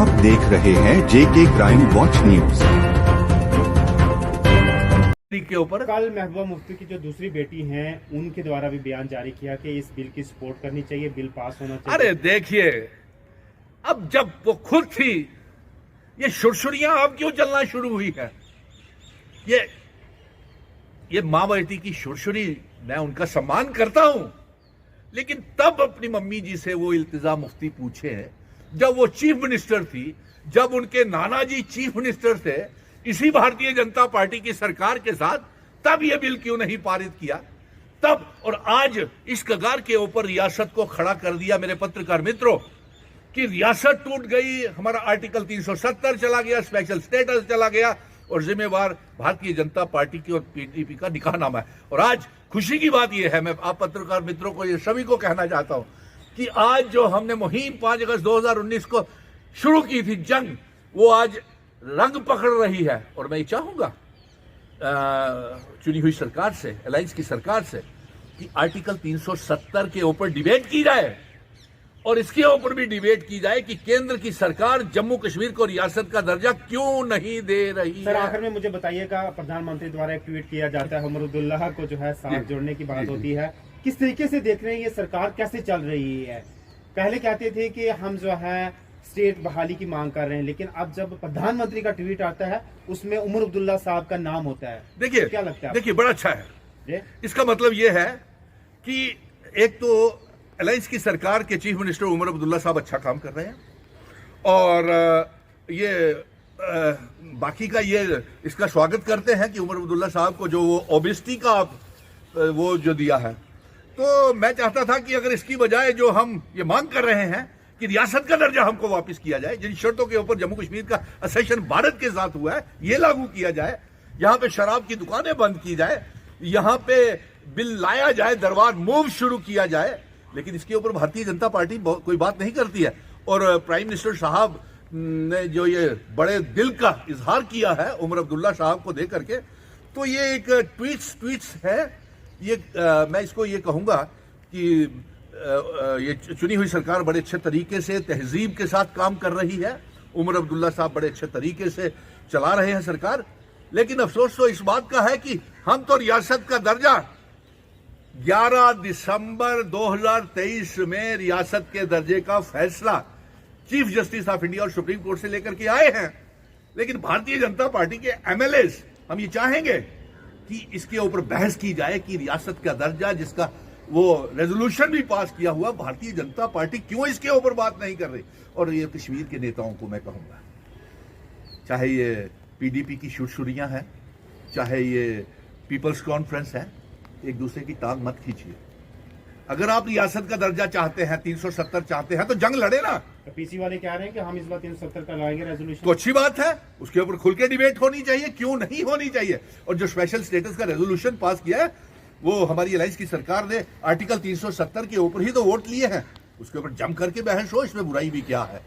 आप देख रहे हैं जेके क्राइम वॉच न्यूज। के ऊपर कल महबूबा मुफ्ती की जो दूसरी बेटी हैं उनके द्वारा भी बयान जारी किया कि इस बिल की सपोर्ट करनी चाहिए, बिल पास होना चाहिए। अरे देखिए, अब जब वो खुद थी, ये शुरशुरियां अब क्यों चलना शुरू हुई है? ये माँ बेटी की शुरशुरी, मैं उनका सम्मान करता हूं, लेकिन तब अपनी मम्मी जी से वो इल्तिजा मुफ्ती पूछे हैं जब वो चीफ मिनिस्टर थी, जब उनके नाना जी चीफ मिनिस्टर थे इसी भारतीय जनता पार्टी की सरकार के साथ, तब ये बिल क्यों नहीं पारित किया तब? और आज इस कगार के ऊपर रियासत को खड़ा कर दिया मेरे पत्रकार मित्रों कि रियासत टूट गई, हमारा आर्टिकल 370 चला गया, स्पेशल स्टेटस चला गया और जिम्मेवार भारतीय जनता पार्टी की और पीडीपी का निकाहनामा है। और आज खुशी की बात यह है, मैं आप पत्रकार मित्रों को, ये सभी को कहना चाहता हूं कि आज जो हमने मुहिम 5 अगस्त 2019 को शुरू की थी जंग, वो आज रंग पकड़ रही है। और मैं चाहूंगा चुनी हुई सरकार से, अलायंस की सरकार से, कि आर्टिकल 370 के ऊपर डिबेट की जाए और इसके ऊपर भी डिबेट की जाए कि केंद्र की सरकार जम्मू कश्मीर को रियासत का दर्जा क्यों नहीं दे रही सर, है। आखिर में मुझे बताइएगा, प्रधानमंत्री द्वारा एक ट्वीट किया जाता है, उमर अब्दुल्ला को जो है साथ जोड़ने की बात होती है, किस तरीके से देख रहे हैं ये सरकार कैसे चल रही है? पहले कहते थे कि हम जो है स्टेट बहाली की मांग कर रहे हैं, लेकिन अब जब प्रधानमंत्री का ट्वीट आता है उसमें उमर अब्दुल्ला साहब का नाम होता है। देखिए, क्या लगता है? देखिए, बड़ा अच्छा है। इसका मतलब यह है कि एक तो अलायंस की सरकार के चीफ मिनिस्टर उमर अब्दुल्ला साहब अच्छा काम कर रहे हैं और बाकी का ये इसका स्वागत करते हैं कि उमर अब्दुल्ला साहब को जो वो ओबेसिटी का वो जो दिया है। तो मैं चाहता था कि अगर इसकी बजाय जो हम ये मांग कर रहे हैं कि रियासत का दर्जा हमको वापस किया जाए, जिन शर्तों के ऊपर जम्मू कश्मीर का एसेशन भारत के साथ हुआ है, ये लागू किया जाए, यहां पे शराब की दुकानें बंद की जाए, यहां पे बिल लाया जाए, दरबार मूव शुरू किया जाए, लेकिन इसके ऊपर भारतीय जनता पार्टी कोई बात नहीं करती है। और प्राइम मिनिस्टर साहब ने जो ये बड़े दिल का इजहार किया है उमर अब्दुल्ला साहब को देकर के, तो ये एक ट्वीट्स है। ये मैं इसको ये कहूंगा कि ये चुनी हुई सरकार बड़े अच्छे तरीके से तहजीब के साथ काम कर रही है, उमर अब्दुल्ला साहब बड़े अच्छे तरीके से चला रहे हैं सरकार। लेकिन अफसोस तो इस बात का है कि हम तो रियासत का दर्जा 11 दिसंबर 2023 में रियासत के दर्जे का फैसला चीफ जस्टिस ऑफ इंडिया और सुप्रीम कोर्ट से लेकर के आए हैं, लेकिन भारतीय जनता पार्टी के एमएलएस हम ये चाहेंगे कि इसके ऊपर बहस की जाए कि रियासत का दर्जा, जिसका वो रेजोल्यूशन भी पास किया हुआ, भारतीय जनता पार्टी क्यों इसके ऊपर बात नहीं कर रही। और ये कश्मीर के नेताओं को मैं कहूंगा, चाहे ये पीडीपी की शुरशुरियां हैं, चाहे ये पीपल्स कॉन्फ्रेंस है, एक दूसरे की टांग मत खींचिए। अगर आप रियासत का दर्जा चाहते हैं, 370 चाहते हैं, तो जंग लड़े ना। तो पीसी वाले कह रहे हैं कि हम इस बार 370 का लाएंगे रेजोल्यूशन, तो अच्छी बात है, उसके ऊपर खुल के डिबेट होनी चाहिए, क्यों नहीं होनी चाहिए। और जो स्पेशल स्टेटस का रेजोल्यूशन पास किया है, वो हमारी अलायंस की सरकार ने आर्टिकल 370 के ऊपर ही तो वोट लिए हैं, उसके ऊपर जम करके बहस हो, इसमें बुराई भी क्या है।